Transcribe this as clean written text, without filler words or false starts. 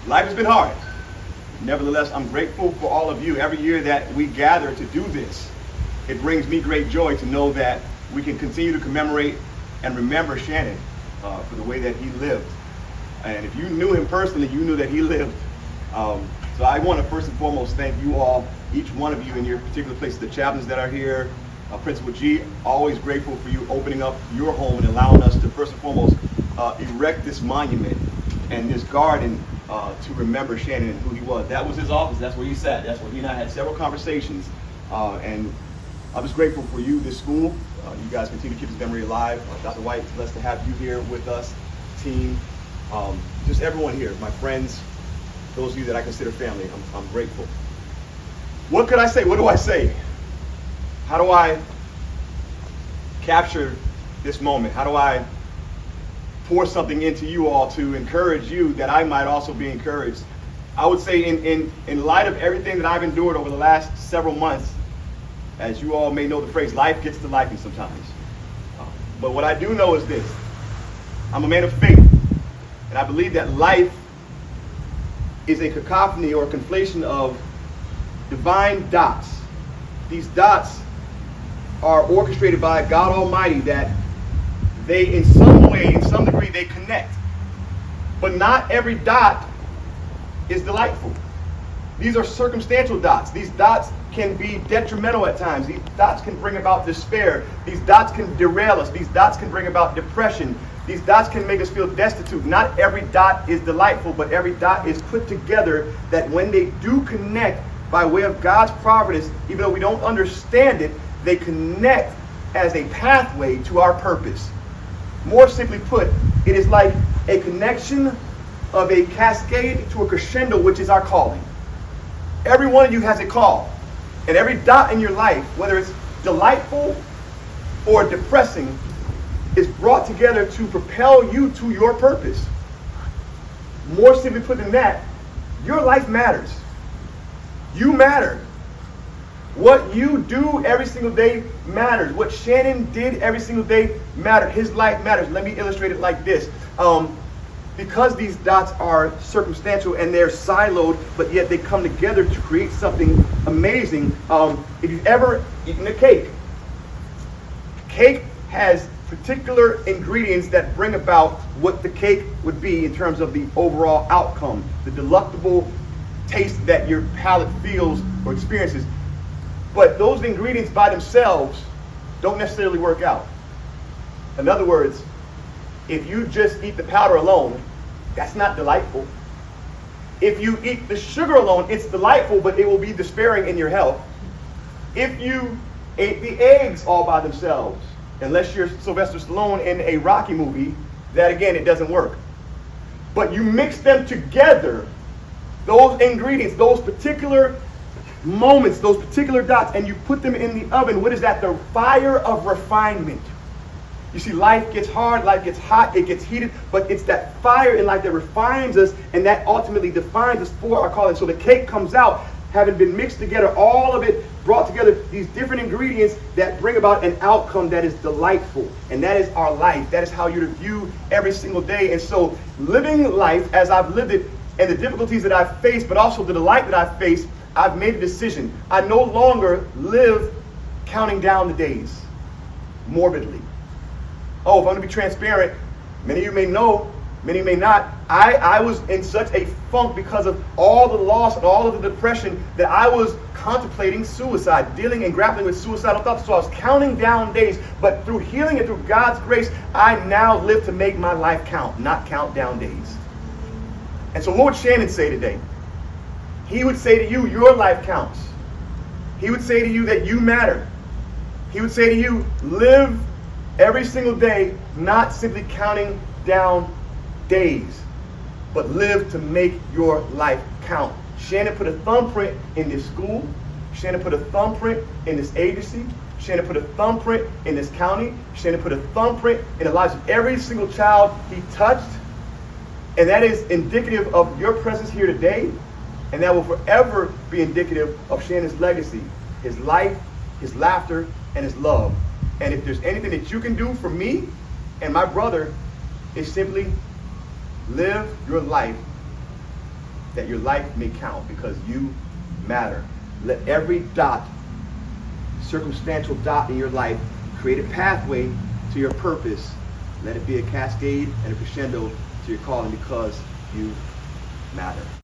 Life has been hard. Nevertheless, I'm grateful for all of you. Every year that we gather to do this, it brings me great joy to know that we can continue to commemorate and remember Shannon for the way that he lived. And if you knew him personally, you knew that he lived. So I want to first and foremost thank you all, each one of you in your particular places, the chaplains that are here, Principal G, always grateful for you opening up your home and allowing us to first and foremost erect this monument and this garden to remember Shannon and who he was. That was his office. That's where he sat. That's where he and I had several conversations. And I'm just grateful for you, this school. You guys continue to keep his memory alive. Dr. White, it's blessed to have you here with us, team, just everyone here, my friends, those of you that I consider family. I'm grateful. What could I say? What do I say? How do I capture this moment? How do I pour something into you all to encourage you that I might also be encouraged? I would say in light of everything that I've endured over the last several months, as you all may know the phrase, life gets to lifing sometimes. But what I do know is this: I'm a man of faith, and I believe that life is a cacophony or a conflation of divine dots. These dots are orchestrated by God Almighty, that they in some way, in some degree, they connect. But not every dot is delightful. These are circumstantial dots. These dots can be detrimental at times. These dots can bring about despair. These dots can derail us. These dots can bring about depression. These dots can make us feel destitute. Not every dot is delightful, but every dot is put together that when they do connect by way of God's providence, even though we don't understand it, they connect as a pathway to our purpose. More simply put, it is like a connection of a cascade to a crescendo, which is our calling. Every one of you has a call. And every dot in your life, whether it's delightful or depressing, is brought together to propel you to your purpose. More simply put than that, your life matters. You matter. What you do every single day matters. What Shannon did every single day mattered. His life matters. Let me illustrate it like this. Because these dots are circumstantial and they're siloed, but yet they come together to create something amazing. If you've ever eaten a cake, cake has particular ingredients that bring about what the cake would be in terms of the overall outcome, the delectable taste that your palate feels or experiences. But those ingredients by themselves don't necessarily work out. In other words, if you just eat the powder alone, that's not delightful. If you eat the sugar alone, it's delightful, but it will be despairing in your health. If you ate the eggs all by themselves, unless you're Sylvester Stallone in a Rocky movie, that again, it doesn't work. But you mix them together, those ingredients, those particular moments, those particular dots, and you put them in the oven. What is that? The fire of refinement. You see, life gets hard, life gets hot, it gets heated, but it's that fire in life that refines us, and that ultimately defines us for our calling. So the cake comes out, having been mixed together, all of it brought together, these different ingredients that bring about an outcome that is delightful. And that is our life. That is how you're to view every single day. And so living life as I've lived it, and the difficulties that I've faced, but also the delight that I've faced, I've made a decision. I no longer live counting down the days morbidly. Oh, if I'm going to be transparent, many of you may know, many may not, I was in such a funk because of all the loss and all of the depression that I was contemplating suicide, dealing and grappling with suicidal thoughts. So I was counting down days, but through healing and through God's grace, I now live to make my life count, not count down days. And so what would Shannon say today? He would say to you, your life counts. He would say to you that you matter. He would say to you, live every single day, not simply counting down days, but live to make your life count. Shannon put a thumbprint in this school. Shannon put a thumbprint in this agency. Shannon put a thumbprint in this county. Shannon put a thumbprint in the lives of every single child he touched. And that is indicative of your presence here today. And that will forever be indicative of Shannon's legacy, his life, his laughter, and his love. And if there's anything that you can do for me and my brother, is simply live your life that your life may count because you matter. Let every dot, circumstantial dot in your life, create a pathway to your purpose. Let it be a cascade and a crescendo to your calling because you matter.